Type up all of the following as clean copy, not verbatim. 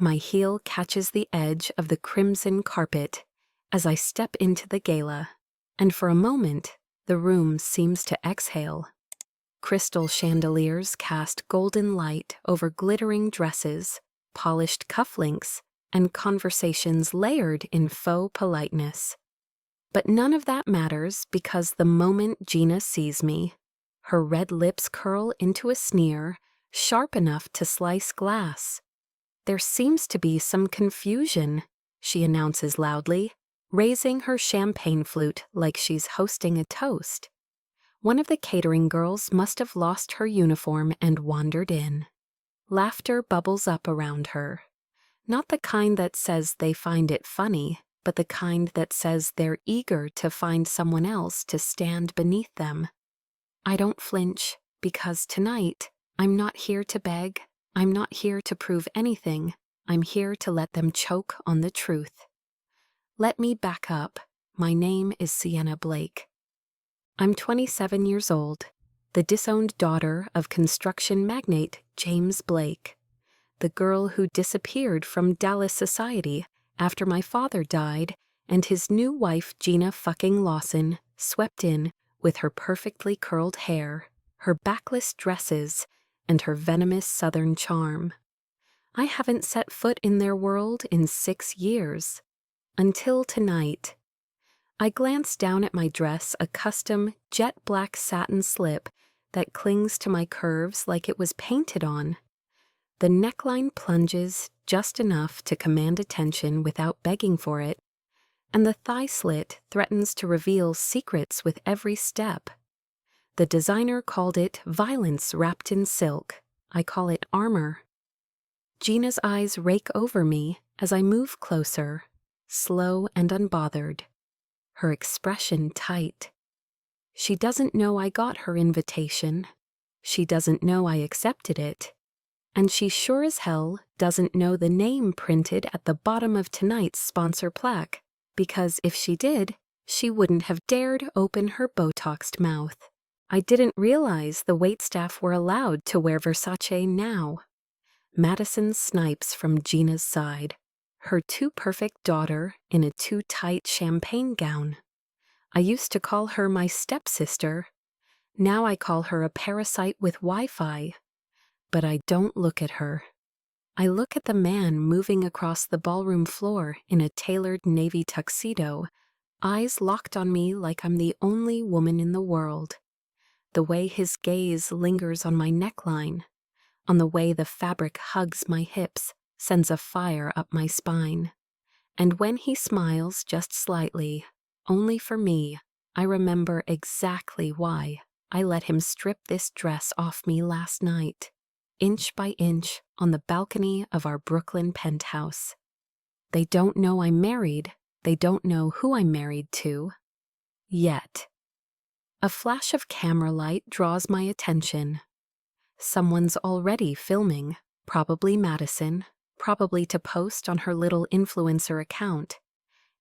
My heel catches the edge of the crimson carpet as I step into the gala, and for a moment, the room seems to exhale. Crystal chandeliers cast golden light over glittering dresses, polished cufflinks, and conversations layered in faux politeness. But none of that matters because the moment Gina sees me, her red lips curl into a sneer, sharp enough to slice glass. "There seems to be some confusion," she announces loudly, raising her champagne flute like she's hosting a toast. One of the catering girls must have lost her uniform and wandered in. Laughter bubbles up around her. Not the kind that says they find it funny, but the kind that says they're eager to find someone else to stand beneath them. I don't flinch, because tonight, I'm not here to beg, I'm not here to prove anything, I'm here to let them choke on the truth. Let me back up. My name is Sienna Blake. I'm 27 years old, the disowned daughter of construction magnate James Blake, the girl who disappeared from Dallas society after my father died and his new wife Gina fucking Lawson swept in with her perfectly curled hair, her backless dresses, and her venomous southern charm. I haven't set foot in their world in 6 years. Until tonight. I glance down at my dress, a custom jet black satin slip that clings to my curves like it was painted on. The neckline plunges just enough to command attention without begging for it, and the thigh slit threatens to reveal secrets with every step. The designer called it violence wrapped in silk. I call it armor. Gina's eyes rake over me as I move closer, slow and unbothered, her expression tight. She doesn't know I got her invitation. She doesn't know I accepted it. And she sure as hell doesn't know the name printed at the bottom of tonight's sponsor plaque, because if she did, she wouldn't have dared open her Botoxed mouth. I didn't realize the waitstaff were allowed to wear Versace now. Madison snipes from Gina's side, her too perfect daughter in a too tight champagne gown. I used to call her my stepsister. Now I call her a parasite with Wi-Fi. But I don't look at her. I look at the man moving across the ballroom floor in a tailored navy tuxedo, eyes locked on me like I'm the only woman in the world. The way his gaze lingers on my neckline, on the way the fabric hugs my hips, sends a fire up my spine. And when he smiles just slightly, only for me, I remember exactly why I let him strip this dress off me last night, inch by inch on the balcony of our Brooklyn penthouse. They don't know I'm married. They don't know who I'm married to. Yet. A flash of camera light draws my attention. Someone's already filming, probably Madison, probably to post on her little influencer account.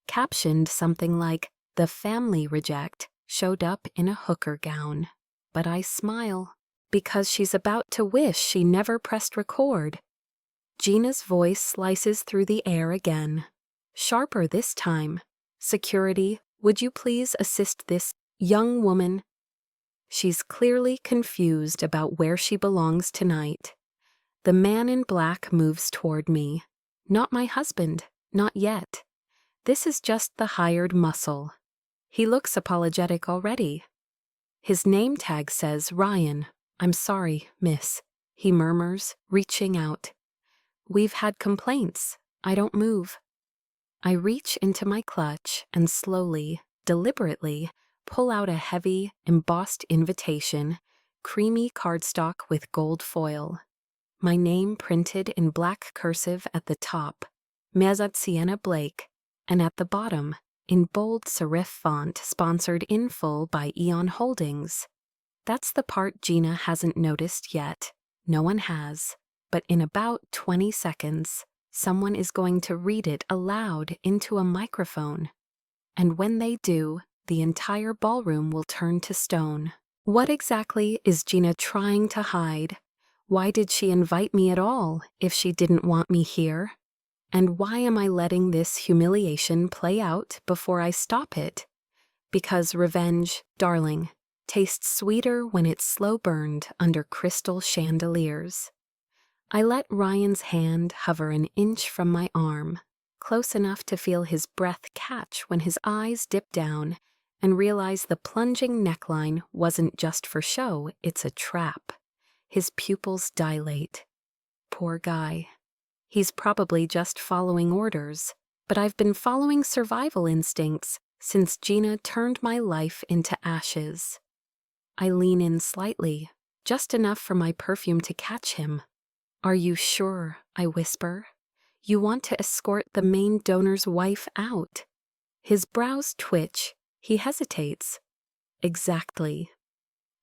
Captioned something like, "The family reject showed up in a hooker gown." But I smile, because she's about to wish she never pressed record. Gina's voice slices through the air again. Sharper this time. "Security, would you please assist this young woman?" She's clearly confused about where she belongs tonight. The man in black moves toward me. Not my husband, not yet. This is just the hired muscle. He looks apologetic already. His name tag says Ryan. "I'm sorry, miss," he murmurs, reaching out. "We've had complaints. I don't move." I reach into my clutch and slowly, deliberately, pull out a heavy, embossed invitation, creamy cardstock with gold foil. My name printed in black cursive at the top, Merzat Sienna Blake, and at the bottom, in bold serif font sponsored in full by Eon Holdings. That's the part Gina hasn't noticed yet. No one has. But in about 20 seconds, someone is going to read it aloud into a microphone. And when they do, the entire ballroom will turn to stone. What exactly is Gina trying to hide? Why did she invite me at all if she didn't want me here? And why am I letting this humiliation play out before I stop it? Because revenge, darling, tastes sweeter when it's slow burned under crystal chandeliers. I let Ryan's hand hover an inch from my arm, close enough to feel his breath catch when his eyes dip down, and realize the plunging neckline wasn't just for show, it's a trap. His pupils dilate. Poor guy. He's probably just following orders, but I've been following survival instincts since Gina turned my life into ashes. I lean in slightly, just enough for my perfume to catch him. "Are you sure?" I whisper. "You want to escort the main donor's wife out?" His brows twitch. He hesitates. "Exactly.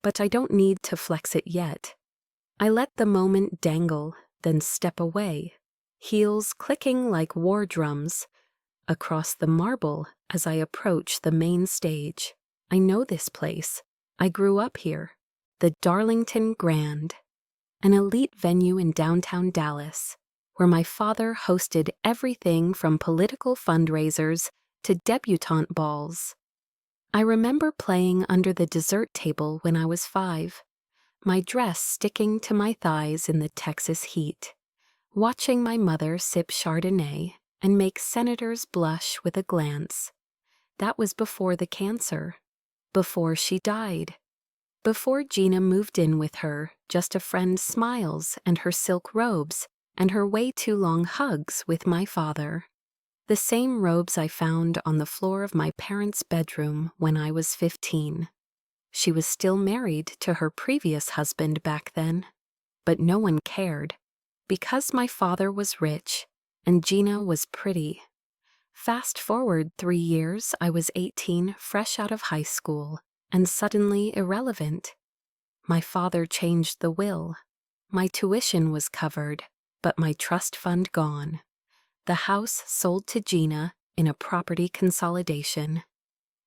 But I don't need to flex it yet." I let the moment dangle, then step away, heels clicking like war drums, across the marble as I approach the main stage. I know this place. I grew up here. The Darlington Grand, an elite venue in downtown Dallas, where my father hosted everything from political fundraisers to debutante balls. I remember playing under the dessert table when I was 5, my dress sticking to my thighs in the Texas heat, watching my mother sip Chardonnay and make senators blush with a glance. That was before the cancer, before she died, before Gina moved in with her, just a friend's smiles and her silk robes and her way too long hugs with my father. The same robes I found on the floor of my parents' bedroom when I was 15. She was still married to her previous husband back then, but no one cared, because my father was rich and Gina was pretty. Fast forward 3 years, I was 18, fresh out of high school, and suddenly irrelevant. My father changed the will. My tuition was covered, but my trust fund gone. The house sold to Gina in a property consolidation.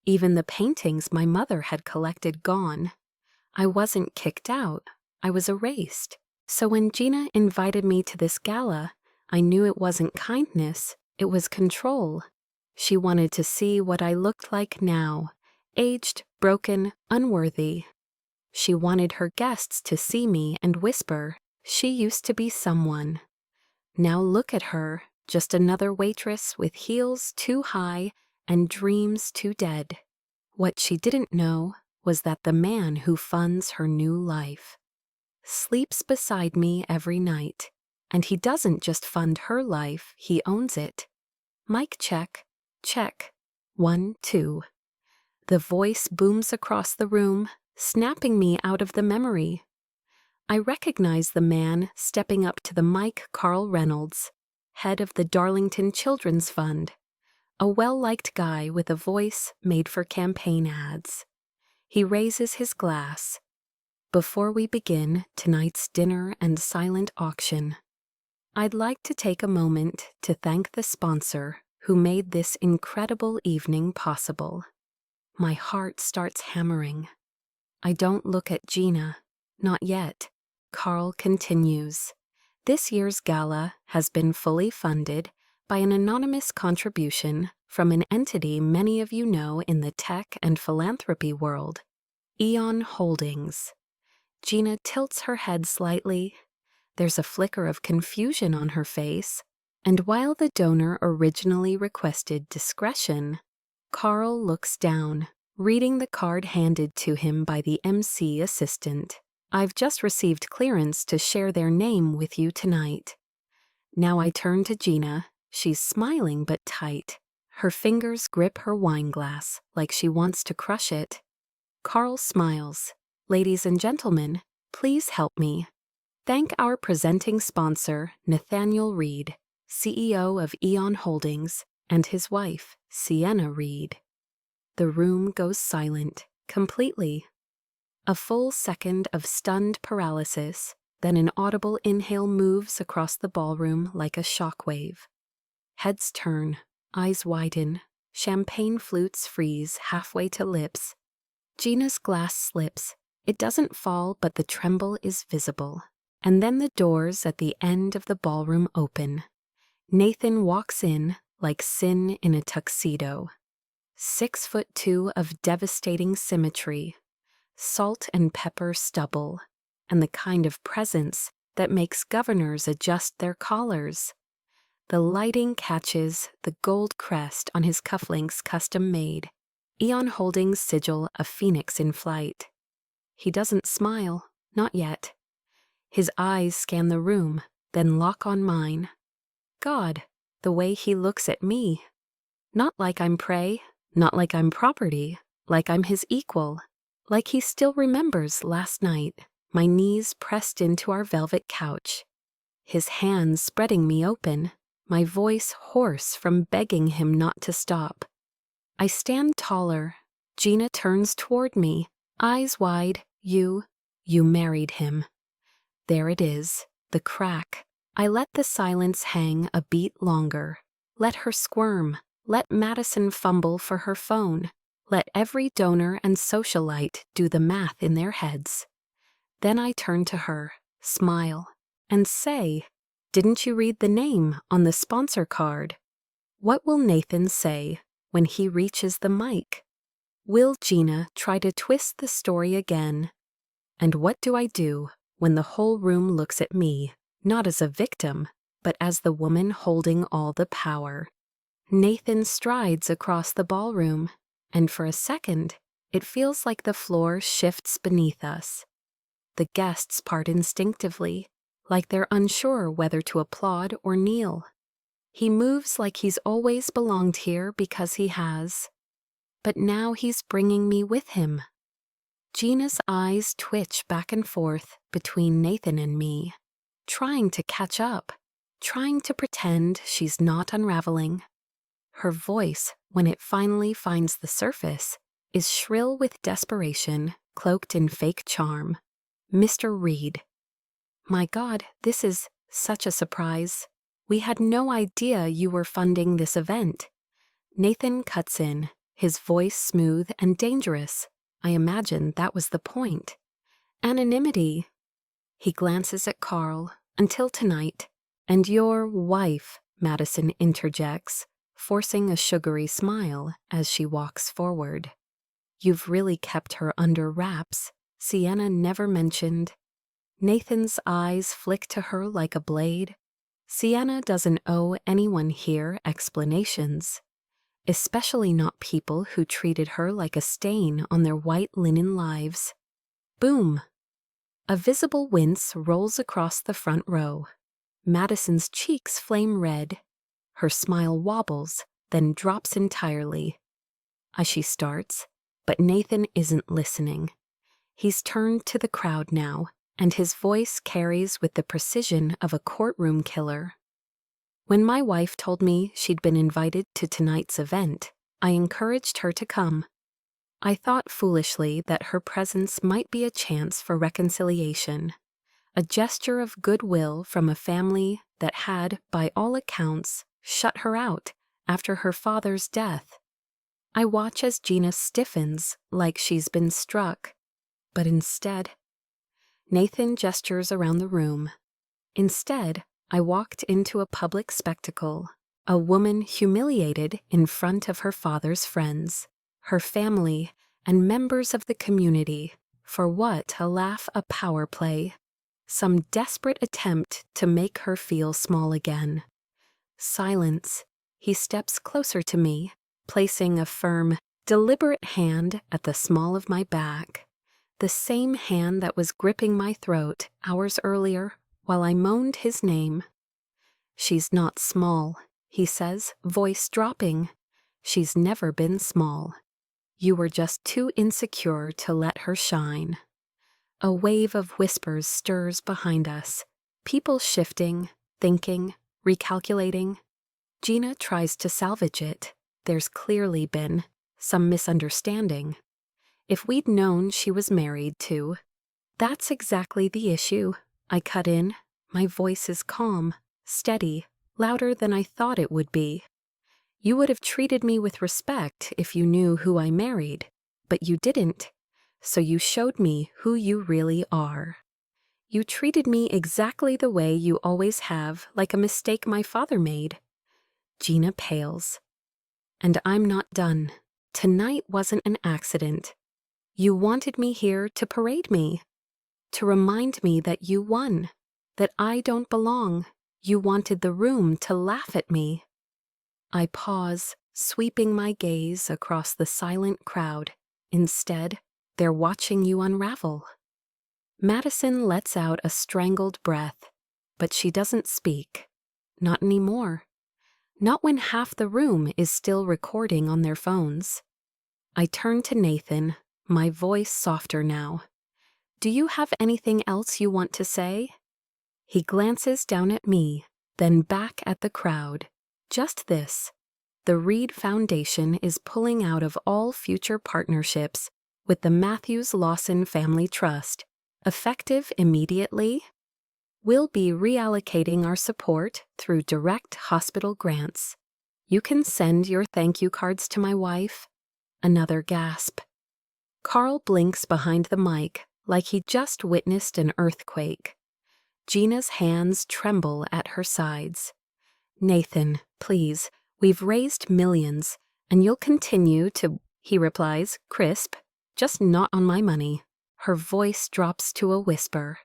Even the paintings my mother had collected gone. I wasn't kicked out. I was erased. So when Gina invited me to this gala, I knew it wasn't kindness, it was control. She wanted to see what I looked like now, aged, broken, unworthy. She wanted her guests to see me and whisper, "She used to be someone." Now look at her, just another waitress with heels too high and dreams too dead. What she didn't know was that the man who funds her new life sleeps beside me every night, and he doesn't just fund her life, he owns it. Mic check, check, 1, 2. The voice booms across the room, snapping me out of the memory. I recognize the man stepping up to the mic, Carl Reynolds, head of the Darlington Children's Fund, a well-liked guy with a voice made for campaign ads. He raises his glass. "Before we begin tonight's dinner and silent auction, I'd like to take a moment to thank the sponsor who made this incredible evening possible." My heart starts hammering. I don't look at Gina. Not yet. Carl continues. "This year's gala has been fully funded by an anonymous contribution from an entity many of you know in the tech and philanthropy world, Eon Holdings." Gina tilts her head slightly. There's a flicker of confusion on her face, and while the donor originally requested discretion, Carl looks down, reading the card handed to him by the MC assistant. "I've just received clearance to share their name with you tonight." Now I turn to Gina. She's smiling but tight. Her fingers grip her wine glass like she wants to crush it. Carl smiles. "Ladies and gentlemen, please help me thank our presenting sponsor, Nathaniel Reed, CEO of Eon Holdings, and his wife, Sienna Reed." The room goes silent, completely. A full second of stunned paralysis, then an audible inhale moves across the ballroom like a shockwave. Heads turn, eyes widen, champagne flutes freeze halfway to lips. Gina's glass slips. It doesn't fall, but the tremble is visible. And then the doors at the end of the ballroom open. Nathan walks in like sin in a tuxedo. 6'2" of devastating symmetry, salt and pepper stubble, and the kind of presence that makes governors adjust their collars. The lighting catches the gold crest on his cufflinks custom-made, eon-holding sigil a phoenix in flight. He doesn't smile, not yet. His eyes scan the room, then lock on mine. God, the way he looks at me. Not like I'm prey, not like I'm property, like I'm his equal. Like he still remembers last night, my knees pressed into our velvet couch. His hands spreading me open, my voice hoarse from begging him not to stop. I stand taller. Gina turns toward me, eyes wide. You married him. There it is, the crack. I let the silence hang a beat longer. Let her squirm. Let Madison fumble for her phone. Let every donor and socialite do the math in their heads. Then I turn to her, smile, and say, "Didn't you read the name on the sponsor card?" What will Nathan say when he reaches the mic? Will Gina try to twist the story again? And what do I do when the whole room looks at me, not as a victim, but as the woman holding all the power? Nathan strides across the ballroom, and for a second, it feels like the floor shifts beneath us. The guests part instinctively, like they're unsure whether to applaud or kneel. He moves like he's always belonged here because he has. But now he's bringing me with him. Gina's eyes twitch back and forth between Nathan and me, trying to catch up, trying to pretend she's not unraveling. Her voice, when it finally finds the surface, is shrill with desperation, cloaked in fake charm. "Mr. Reed." My God, this is such a surprise. We had no idea you were funding this event. Nathan cuts in, his voice smooth and dangerous. I imagine that was the point. Anonymity. He glances at Carl. "Until tonight." "And your wife," Madison interjects, forcing a sugary smile as she walks forward. "You've really kept her under wraps. Sienna never mentioned." Nathan's eyes flick to her like a blade. Sienna doesn't owe anyone here explanations, especially not people who treated her like a stain on their white linen lives. Boom! A visible wince rolls across the front row. Madison's cheeks flame red. Her smile wobbles, then drops entirely. She starts, but Nathan isn't listening. He's turned to the crowd now, and his voice carries with the precision of a courtroom killer. "When my wife told me she'd been invited to tonight's event, I encouraged her to come. I thought foolishly that her presence might be a chance for reconciliation, a gesture of goodwill from a family that had, by all accounts, shut her out after her father's death. I watch as Gina stiffens like she's been struck, but instead..." Nathan gestures around the room. "Instead, I walked into a public spectacle, a woman humiliated in front of her father's friends, her family, and members of the community, for what, alas, a power play, some desperate attempt to make her feel small again." Silence. He steps closer to me, placing a firm, deliberate hand at the small of my back, the same hand that was gripping my throat hours earlier while I moaned his name. "She's not small," he says, voice dropping. "She's never been small. You were just too insecure to let her shine." A wave of whispers stirs behind us, people shifting, thinking, recalculating. Gina tries to salvage it. There's clearly been some misunderstanding. If we'd known she was married to... "That's exactly the issue," I cut in. My voice is calm, steady, louder than I thought it would be. "You would have treated me with respect if you knew who I married, but you didn't, so you showed me who you really are. You treated me exactly the way you always have, like a mistake my father made. Gina pales. And I'm not done. Tonight wasn't an accident. You wanted me here to parade me, to remind me that you won, that I don't belong. You wanted the room to laugh at me. I pause, sweeping my gaze across the silent crowd. Instead, they're watching you unravel. Madison lets out a strangled breath, but she doesn't speak. Not anymore. Not when half the room is still recording on their phones. I turn to Nathan, my voice softer now. Do you have anything else you want to say? He glances down at me, then back at the crowd. Just this. The Reed Foundation is pulling out of all future partnerships with the Matthews-Lawson Family Trust, effective immediately. We'll be reallocating our support through direct hospital grants. You can send your thank you cards to my wife. Another gasp. Carl blinks behind the mic like he just witnessed an earthquake. Gina's hands tremble at her sides. Nathan, please, we've raised millions, and you'll continue to, he replies, crisp, just not on my money. Her voice drops to a whisper.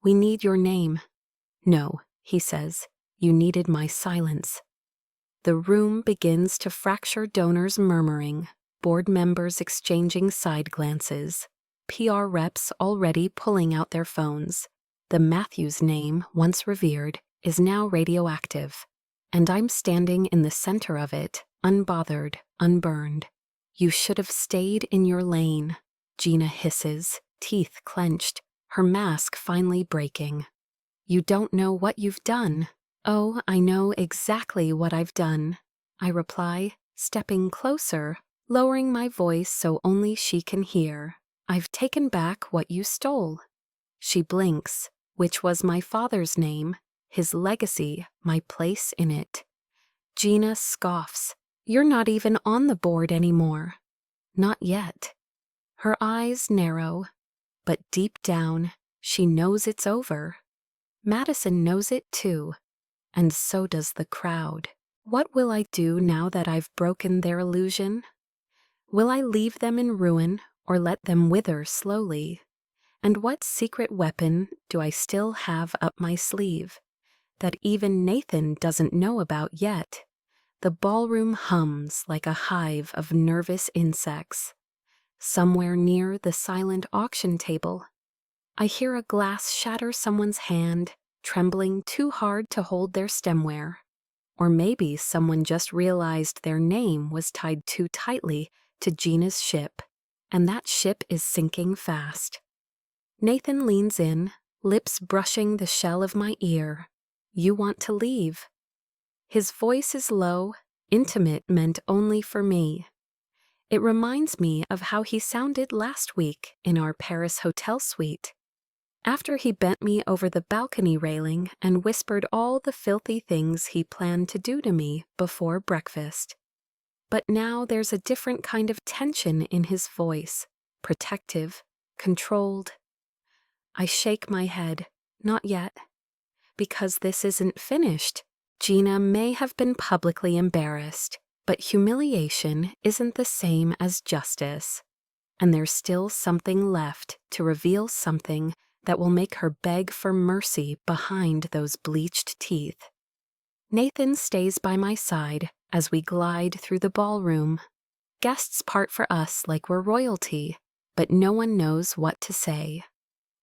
We need your name. No, he says, you needed my silence. The room begins to fracture, donors murmuring, board members exchanging side glances, PR reps already pulling out their phones. The Matthews name, once revered, is now radioactive, and I'm standing in the center of it, unbothered, unburned. You should have stayed in your lane, Gina hisses, teeth clenched, her mask finally breaking. You don't know what you've done. Oh, I know exactly what I've done, I reply, stepping closer, lowering my voice so only she can hear. I've taken back what you stole. She blinks, which was my father's name, his legacy, my place in it. Gina scoffs. You're not even on the board anymore. Not yet. Her eyes narrow, but deep down, she knows it's over. Madison knows it too, and so does the crowd. What will I do now that I've broken their illusion? Will I leave them in ruin or let them wither slowly? And what secret weapon do I still have up my sleeve that even Nathan doesn't know about yet? The ballroom hums like a hive of nervous insects. Somewhere near the silent auction table, I hear a glass shatter someone's hand, trembling too hard to hold their stemware. Or maybe someone just realized their name was tied too tightly to Gina's ship, and that ship is sinking fast. Nathan leans in, lips brushing the shell of my ear. You want to leave. His voice is low, intimate, meant only for me. It reminds me of how he sounded last week in our Paris hotel suite, after he bent me over the balcony railing and whispered all the filthy things he planned to do to me before breakfast. But now there's a different kind of tension in his voice, protective, controlled. I shake my head. Not yet. Because this isn't finished. Gina may have been publicly embarrassed, but humiliation isn't the same as justice. And there's still something left to reveal something that will make her beg for mercy behind those bleached teeth. Nathan stays by my side as we glide through the ballroom. Guests part for us like we're royalty, but no one knows what to say.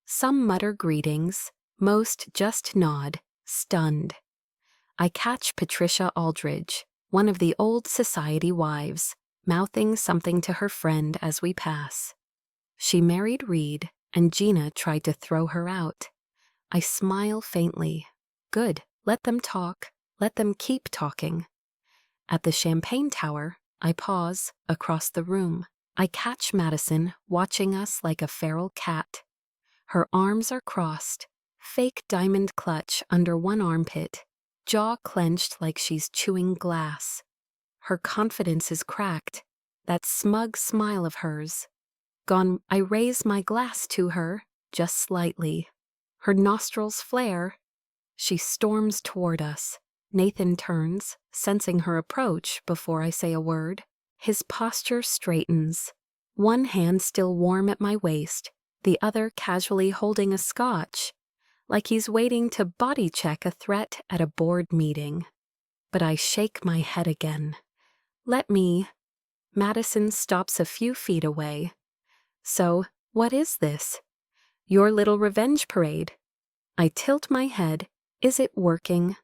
Some mutter greetings, most just nod, stunned. I catch Patricia Aldridge, one of the old society wives, mouthing something to her friend as we pass. She married Reed, and Gina tried to throw her out. I smile faintly. Good, let them talk, let them keep talking. At the champagne tower, I pause, across the room. I catch Madison watching us like a feral cat. Her arms are crossed, fake diamond clutch under one armpit, jaw clenched like she's chewing glass. Her confidence is cracked, that smug smile of hers. Gone. I raise my glass to her, just slightly. Her nostrils flare. She storms toward us. Nathan turns, sensing her approach before I say a word. His posture straightens, one hand still warm at my waist, the other casually holding a scotch, like he's waiting to body check a threat at a board meeting. But I shake my head again. Let me. Madison stops a few feet away. So, what is this? Your little revenge parade? I tilt my head. Is it working?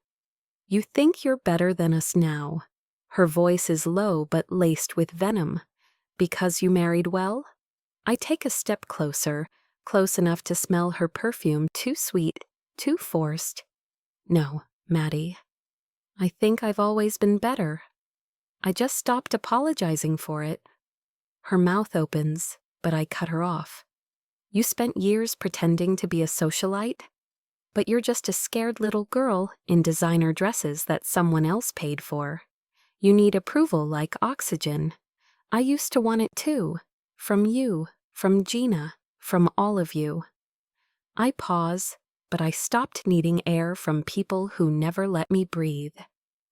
You think you're better than us now. Her voice is low but laced with venom. Because you married well? I take a step closer, close enough to smell her perfume, too sweet, too forced. No, Maddie. I think I've always been better. I just stopped apologizing for it. Her mouth opens, but I cut her off. You spent years pretending to be a socialite, but you're just a scared little girl in designer dresses that someone else paid for. You need approval like oxygen. I used to want it too. From you, from Gina, from all of you. I pause, but I stopped needing air from people who never let me breathe.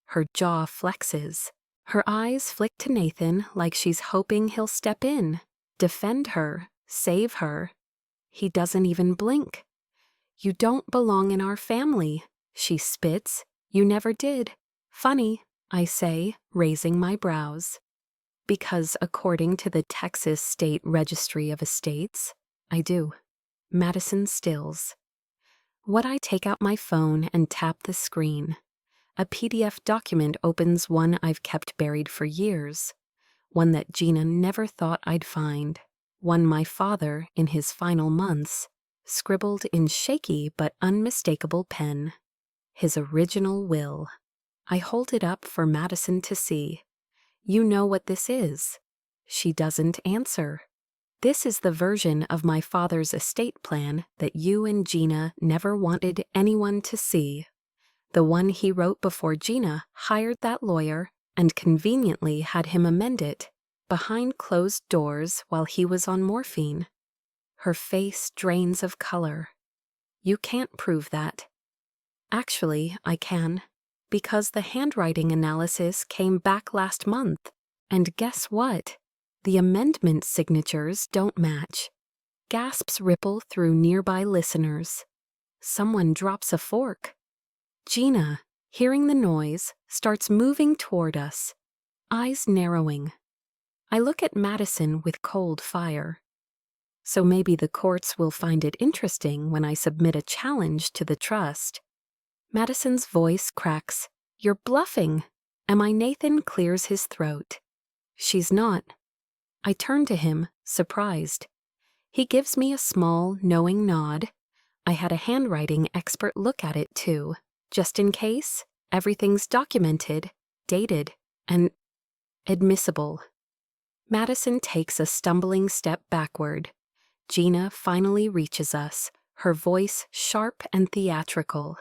Her jaw flexes. Her eyes flick to Nathan like she's hoping he'll step in, defend her, save her. He doesn't even blink. You don't belong in our family, she spits. You never did. Funny, I say, raising my brows. Because according to the Texas State Registry of Estates, I do. Madison stills. What I take out my phone and tap the screen. A PDF document opens, one I've kept buried for years. One that Gina never thought I'd find. One my father, in his final months, scribbled in shaky but unmistakable pen. His original will. I hold it up for Madison to see. You know what this is. She doesn't answer. This is the version of my father's estate plan that you and Gina never wanted anyone to see. The one he wrote before Gina hired that lawyer and conveniently had him amend it, behind closed doors while he was on morphine. Her face drains of color. You can't prove that. Actually, I can, because the handwriting analysis came back last month, and guess what? The amendment signatures don't match. Gasps ripple through nearby listeners. Someone drops a fork. Gina, hearing the noise, starts moving toward us, eyes narrowing. I look at Madison with cold fire. So maybe the courts will find it interesting when I submit a challenge to the trust. Madison's voice cracks. You're bluffing. Am I? Nathan clears his throat. She's not. I turn to him, surprised. He gives me a small, knowing nod. I had a handwriting expert look at it too. Just in case, everything's documented, dated, and admissible. Madison takes a stumbling step backward. Gina finally reaches us, her voice sharp and theatrical.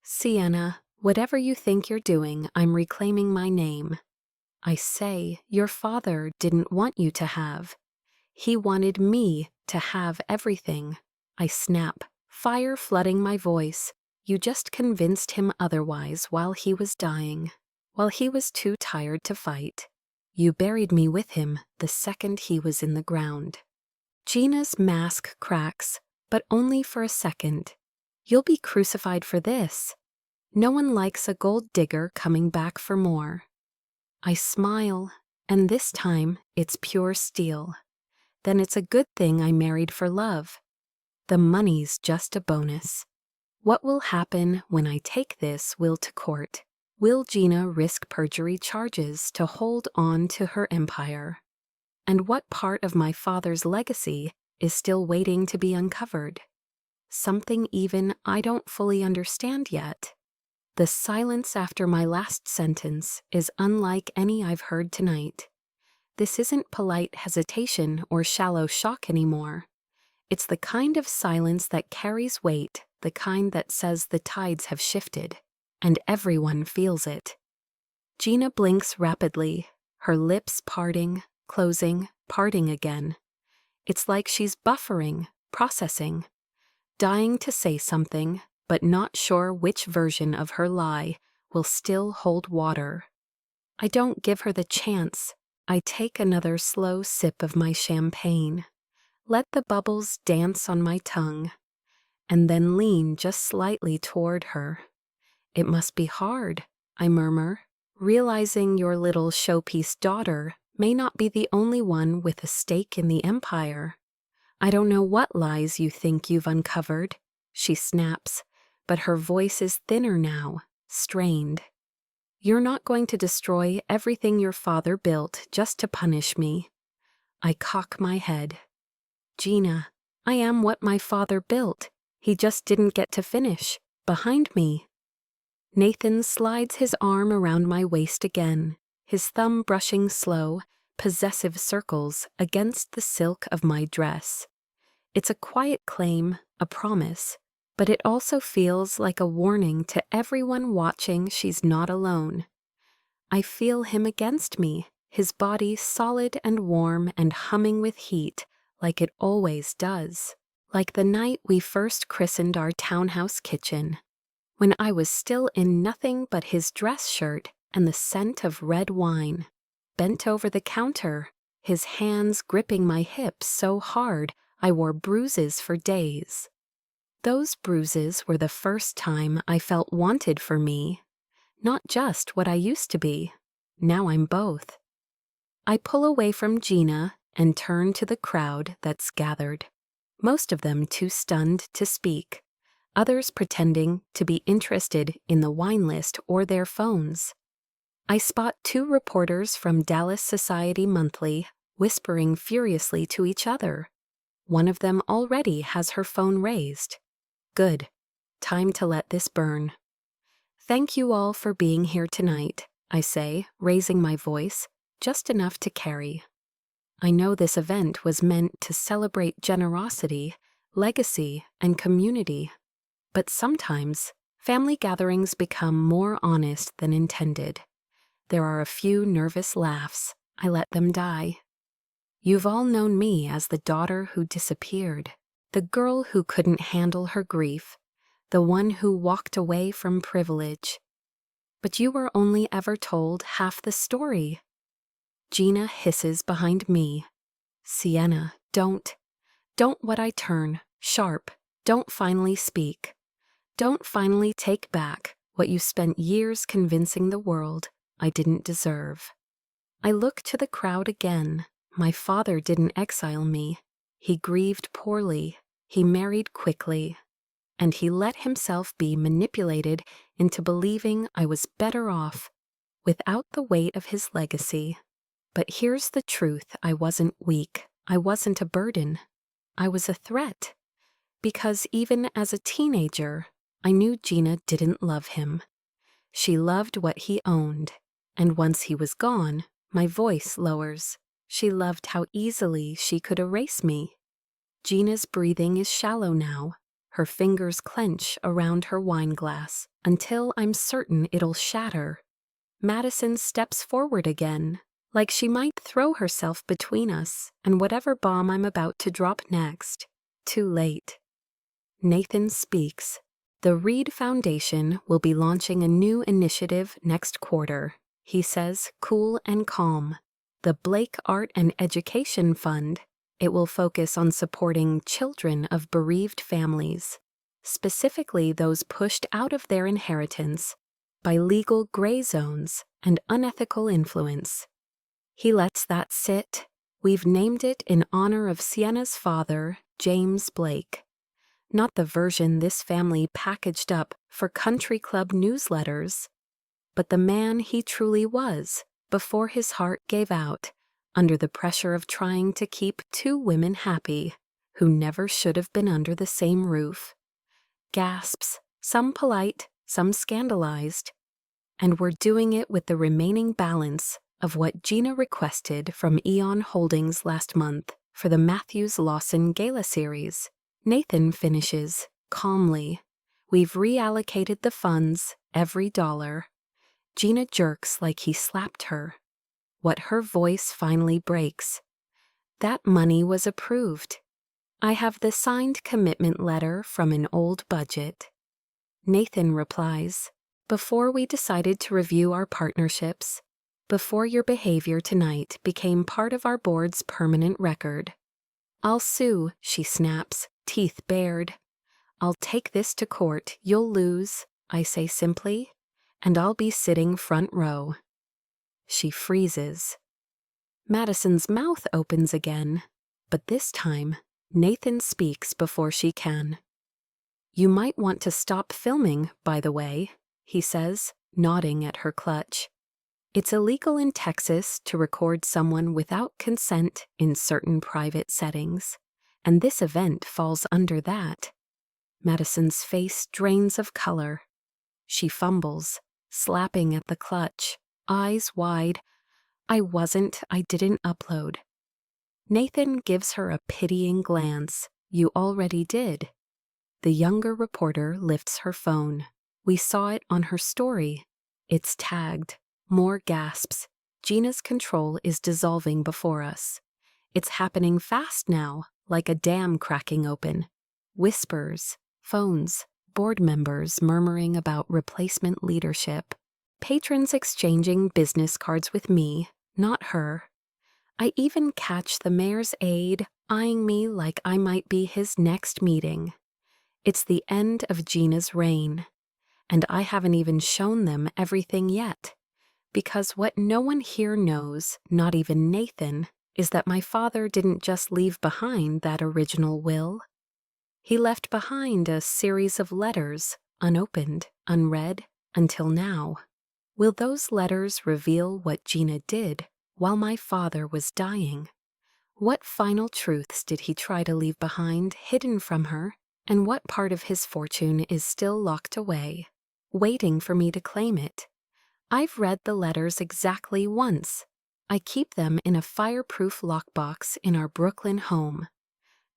Sienna, whatever you think you're doing, I'm reclaiming my name. I say, your father didn't want you to have. He wanted me to have everything. I snap, fire flooding my voice. You just convinced him otherwise while he was dying, while he was too tired to fight. You buried me with him the second he was in the ground. Gina's mask cracks, but only for a second. You'll be crucified for this. No one likes a gold digger coming back for more. I smile, and this time it's pure steel. Then it's a good thing I married for love. The money's just a bonus. What will happen when I take this will to court? Will Gina risk perjury charges to hold on to her empire? And what part of my father's legacy is still waiting to be uncovered? Something even I don't fully understand yet. The silence after my last sentence is unlike any I've heard tonight. This isn't polite hesitation or shallow shock anymore. It's the kind of silence that carries weight, the kind that says the tides have shifted, and everyone feels it. Gina blinks rapidly, her lips parting, closing, parting again. It's like she's buffering, processing. dying to say something, but not sure which version of her lie will still hold water. I don't give her the chance. I take another slow sip of my champagne, let the bubbles dance on my tongue, and then lean just slightly toward her. It must be hard, I murmur, realizing your little showpiece daughter may not be the only one with a stake in the empire. I don't know what lies you think you've uncovered, she snaps, but her voice is thinner now, strained. You're not going to destroy everything your father built just to punish me. I cock my head. Gina, I am what my father built. He just didn't get to finish. Behind me. Nathan slides his arm around my waist again, his thumb brushing slow, possessive circles against the silk of my dress. It's a quiet claim, a promise, but it also feels like a warning to everyone watching she's not alone. I feel him against me, his body solid and warm and humming with heat, like it always does. Like the night we first christened our townhouse kitchen, when I was still in nothing but his dress shirt and the scent of red wine. Bent over the counter, his hands gripping my hips so hard I wore bruises for days. Those bruises were the first time I felt wanted for me, not just what I used to be. Now I'm both. I pull away from Gina and turn to the crowd that's gathered, most of them too stunned to speak, others pretending to be interested in the wine list or their phones. I spot 2 reporters from Dallas Society Monthly whispering furiously to each other. One of them already has her phone raised. Good. Time to let this burn. Thank you all for being here tonight, I say, raising my voice, just enough to carry. I know this event was meant to celebrate generosity, legacy, and community, but sometimes family gatherings become more honest than intended. There are a few nervous laughs. I let them die. You've all known me as the daughter who disappeared, the girl who couldn't handle her grief, the one who walked away from privilege. But you were only ever told half the story. Gina hisses behind me. Sienna, don't what I turn, sharp, don't finally speak. Don't finally take back what you spent years convincing the world I didn't deserve. I look to the crowd again. My father didn't exile me. He grieved poorly. He married quickly. And he let himself be manipulated into believing I was better off without the weight of his legacy. But here's the truth. I wasn't weak. I wasn't a burden. I was a threat. Because even as a teenager, I knew Gina didn't love him. She loved what he owned. And once he was gone, my voice lowers. She loved how easily she could erase me. Gina's breathing is shallow now. Her fingers clench around her wine glass until I'm certain it'll shatter. Madison steps forward again, like she might throw herself between us and whatever bomb I'm about to drop next. Too late. Nathan speaks. The Reed Foundation will be launching a new initiative next quarter, he says, cool and calm. The Blake Art and Education Fund. It will focus on supporting children of bereaved families, specifically those pushed out of their inheritance by legal gray zones and unethical influence. He lets that sit. We've named it in honor of Sienna's father, James Blake. Not the version this family packaged up for country club newsletters, but the man he truly was before his heart gave out under the pressure of trying to keep 2 women happy who never should have been under the same roof. Gasps, some polite, some scandalized. And we're doing it with the remaining balance of what Gina requested from Eon Holdings last month for the Matthews Lawson Gala series. Nathan finishes, calmly. We've reallocated the funds, every dollar. Gina jerks like he slapped her. What her voice finally breaks. That money was approved. I have the signed commitment letter from an old budget. Nathan replies, before we decided to review our partnerships, before your behavior tonight became part of our board's permanent record. I'll sue, she snaps, teeth bared. I'll take this to court, you'll lose, I say simply, and I'll be sitting front row. She freezes. Madison's mouth opens again, but this time, Nathan speaks before she can. You might want to stop filming, by the way, he says, nodding at her clutch. It's illegal in Texas to record someone without consent in certain private settings, and this event falls under that. Madison's face drains of color. She fumbles, slapping at the clutch, eyes wide. I didn't upload. Nathan gives her a pitying glance. You already did. The younger reporter lifts her phone. We saw it on her story. It's tagged. More gasps. Gina's control is dissolving before us. It's happening fast now, like a dam cracking open. Whispers, phones, board members murmuring about replacement leadership, patrons exchanging business cards with me, not her. I even catch the mayor's aide eyeing me like I might be his next meeting. It's the end of Gina's reign, and I haven't even shown them everything yet, because what no one here knows, not even Nathan, is that my father didn't just leave behind that original will. He left behind a series of letters, unopened, unread, until now. Will those letters reveal what Gina did while my father was dying? What final truths did he try to leave behind, hidden from her, and what part of his fortune is still locked away, waiting for me to claim it? I've read the letters exactly once. I keep them in a fireproof lockbox in our Brooklyn home,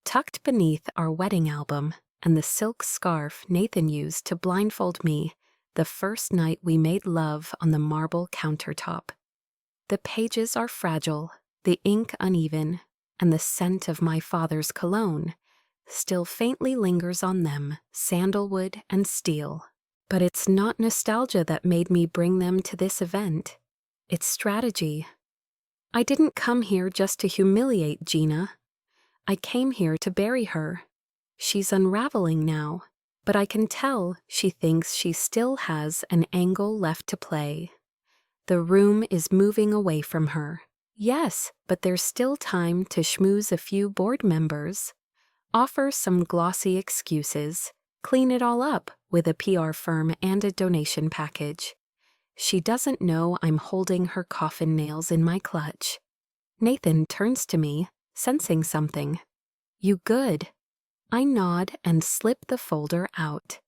tucked beneath our wedding album and the silk scarf Nathan used to blindfold me the first night we made love on the marble countertop. The pages are fragile, the ink uneven, and the scent of my father's cologne still faintly lingers on them, sandalwood and steel. But it's not nostalgia that made me bring them to this event. It's strategy. I didn't come here just to humiliate Gina. I came here to bury her. She's unraveling now, but I can tell she thinks she still has an angle left to play. The room is moving away from her. Yes, but there's still time to schmooze a few board members, offer some glossy excuses, clean it all up with a PR firm and a donation package. She doesn't know I'm holding her coffin nails in my clutch. Nathan turns to me, sensing something. You good? I nod and slip the folder out.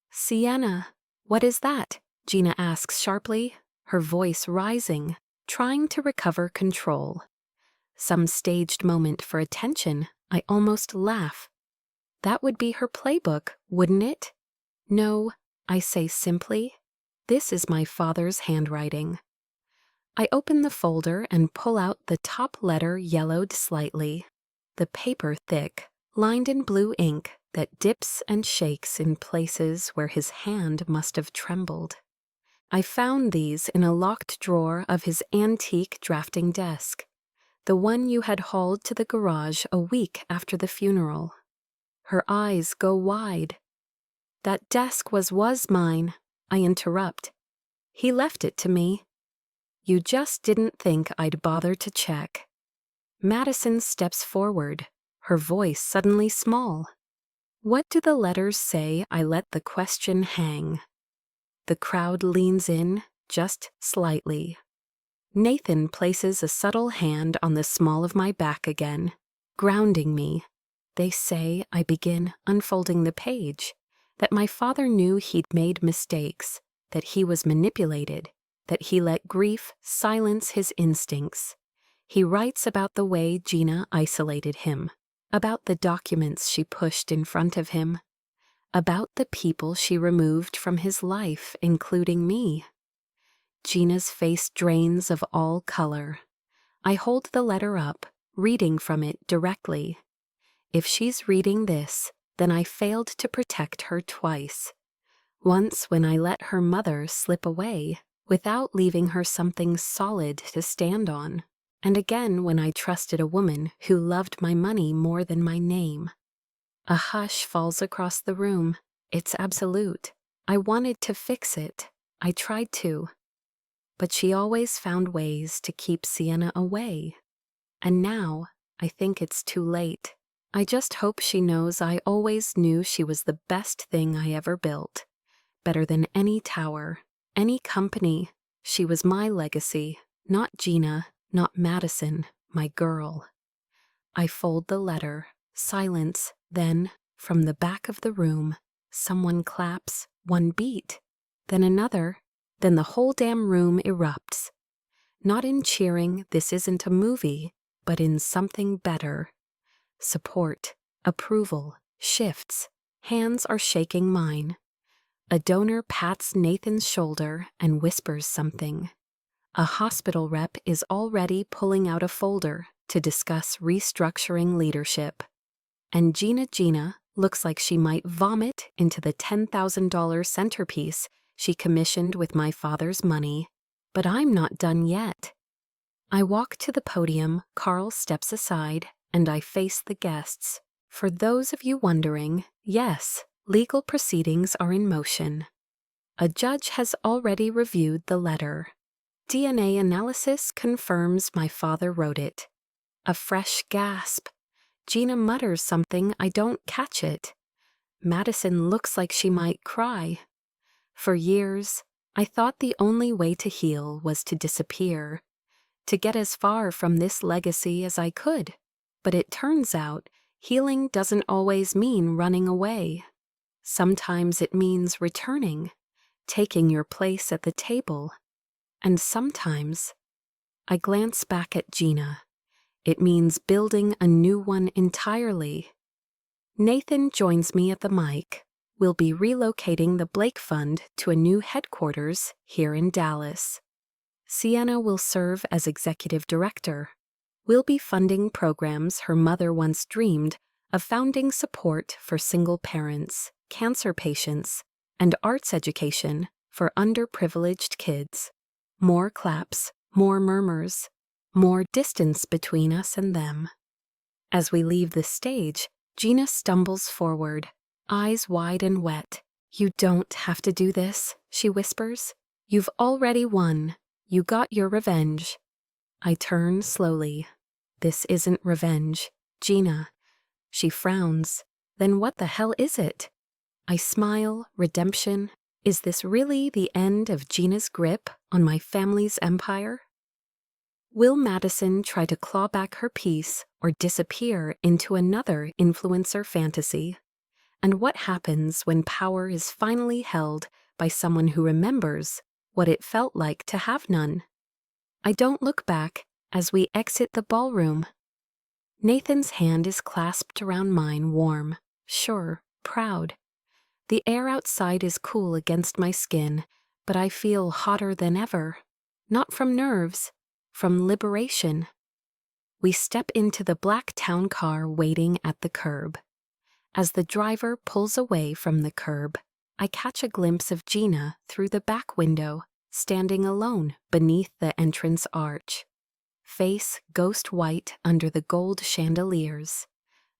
Sienna, what is that? Gina asks sharply, her voice rising, trying to recover control. Some staged moment for attention, I almost laugh. That would be her playbook, wouldn't it? No, I say simply. This is my father's handwriting. I open the folder and pull out the top letter yellowed slightly, the paper thick, lined in blue ink that dips and shakes in places where his hand must have trembled. I found these in a locked drawer of his antique drafting desk, the one you had hauled to the garage a week after the funeral. Her eyes go wide. That desk was mine, I interrupt. He left it to me. You just didn't think I'd bother to check. Madison steps forward, her voice suddenly small. What do the letters say I let the question hang? The crowd leans in, just slightly. Nathan places a subtle hand on the small of my back again, grounding me. They say, I begin unfolding the page, that my father knew he'd made mistakes, that he was manipulated, that he let grief silence his instincts. He writes about the way Gina isolated him, about the documents she pushed in front of him, about the people she removed from his life, including me. Gina's face drains of all color. I hold the letter up, reading from it directly. If she's reading this, then I failed to protect her twice. Once when I let her mother slip away without leaving her something solid to stand on, and again when I trusted a woman who loved my money more than my name. A hush falls across the room. It's absolute. I wanted to fix it. I tried to. But she always found ways to keep Sienna away. And now, I think it's too late. I just hope she knows I always knew she was the best thing I ever built. Better than any tower, any company. She was my legacy, not Gina, not Madison, my girl. I fold the letter, silence, then, from the back of the room, someone claps, one beat, then another, then the whole damn room erupts. Not in cheering, this isn't a movie, but in something better. Support, approval, shifts, hands are shaking mine. A donor pats Nathan's shoulder and whispers something. A hospital rep is already pulling out a folder to discuss restructuring leadership. And Gina looks like she might vomit into the $10,000 centerpiece she commissioned with my father's money. But I'm not done yet. I walk to the podium, Carl steps aside, and I face the guests. For those of you wondering, yes, legal proceedings are in motion. A judge has already reviewed the letter. DNA analysis confirms my father wrote it. A fresh gasp. Gina mutters something, I don't catch it. Madison looks like she might cry. For years, I thought the only way to heal was to disappear, to get as far from this legacy as I could. But it turns out, healing doesn't always mean running away. Sometimes it means returning, taking your place at the table. And sometimes, I glance back at Gina. It means building a new one entirely. Nathan joins me at the mic. We'll be relocating the Blake Fund to a new headquarters here in Dallas. Sienna will serve as executive director. We'll be funding programs her mother once dreamed of, founding support for single parents, cancer patients, and arts education for underprivileged kids. More claps, more murmurs, more distance between us and them. As we leave the stage, Gina stumbles forward, eyes wide and wet. You don't have to do this, she whispers. You've already won. You got your revenge. I turn slowly. This isn't revenge, Gina. She frowns. Then what the hell is it? I smile. Redemption. Is this really the end of Gina's grip on my family's empire? Will Madison try to claw back her piece or disappear into another influencer fantasy? And what happens when power is finally held by someone who remembers what it felt like to have none? I don't look back as we exit the ballroom. Nathan's hand is clasped around mine, warm, sure, proud. The air outside is cool against my skin, but I feel hotter than ever. Not from nerves, from liberation. We step into the black town car waiting at the curb. As the driver pulls away from the curb, I catch a glimpse of Gina through the back window, standing alone beneath the entrance arch. Face ghost white under the gold chandeliers.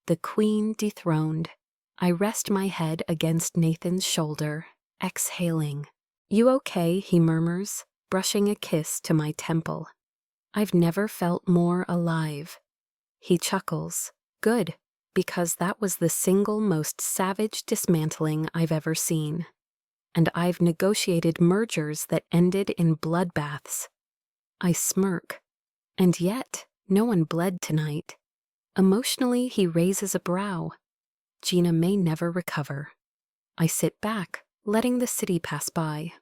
The queen dethroned. I rest my head against Nathan's shoulder, exhaling. You okay? He murmurs, brushing a kiss to my temple. I've never felt more alive. He chuckles. Good, because that was the single most savage dismantling I've ever seen. And I've negotiated mergers that ended in bloodbaths. I smirk. And yet, no one bled tonight. Emotionally, he raises a brow. Gina may never recover. I sit back, letting the city pass by.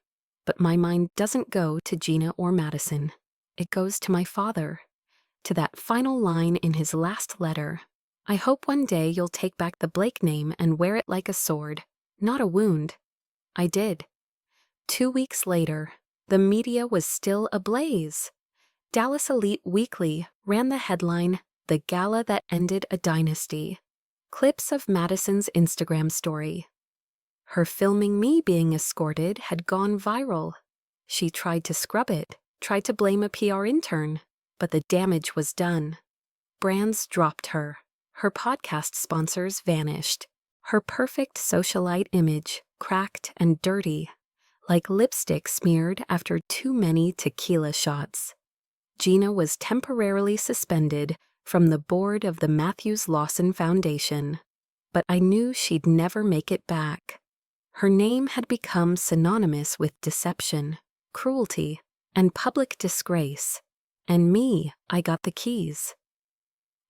But my mind doesn't go to Gina or Madison. It goes to my father, to that final line in his last letter. I hope one day you'll take back the Blake name and wear it like a sword, not a wound. I did. 2 weeks later, the media was still ablaze. Dallas Elite Weekly ran the headline, "The Gala That Ended a Dynasty." Clips of Madison's Instagram story. Her filming me being escorted had gone viral. She tried to scrub it, tried to blame a PR intern, but the damage was done. Brands dropped her. Her podcast sponsors vanished. Her perfect socialite image cracked and dirty, like lipstick smeared after too many tequila shots. Gina was temporarily suspended from the board of the Matthews Lawson Foundation, but I knew she'd never make it back. Her name had become synonymous with deception, cruelty, and public disgrace, and me, I got the keys.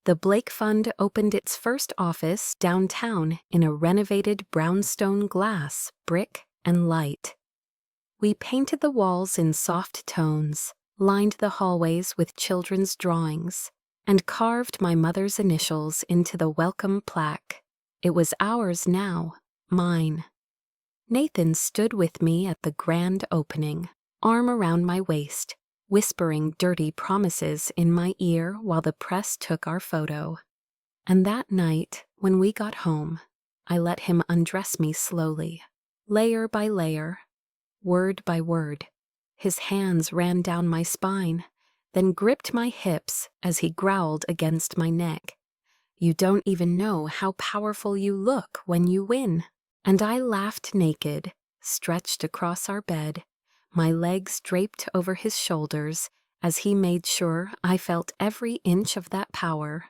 The Blake Fund opened its first office downtown in a renovated brownstone glass, brick, and light. We painted the walls in soft tones, lined the hallways with children's drawings, and carved my mother's initials into the welcome plaque. It was ours now, mine. Nathan stood with me at the grand opening, arm around my waist, whispering dirty promises in my ear while the press took our photo. And that night, when we got home, I let him undress me slowly, layer by layer, word by word. His hands ran down my spine, then gripped my hips as he growled against my neck. "You don't even know how powerful you look when you win." And I laughed naked, stretched across our bed, my legs draped over his shoulders as he made sure I felt every inch of that power.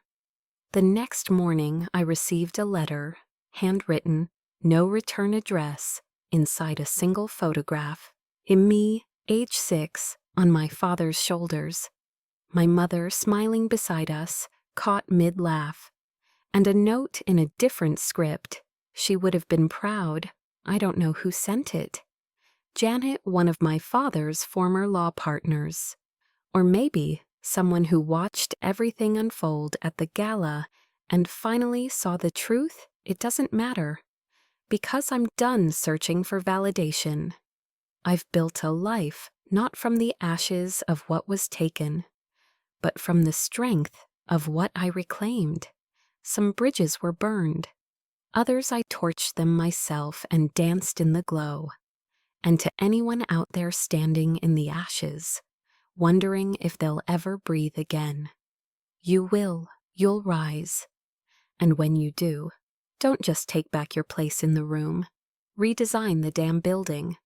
The next morning I received a letter, handwritten, no return address, inside a single photograph. In me, age 6, on my father's shoulders. My mother smiling beside us, caught mid-laugh. And a note in a different script. She would have been proud. I don't know who sent it. Janet, one of my father's former law partners. Or maybe someone who watched everything unfold at the gala and finally saw the truth. It doesn't matter. Because I'm done searching for validation. I've built a life not from the ashes of what was taken, but from the strength of what I reclaimed. Some bridges were burned. Others I torched them myself and danced in the glow. And to anyone out there standing in the ashes, wondering if they'll ever breathe again, you will, you'll rise. And when you do, don't just take back your place in the room. Redesign the damn building.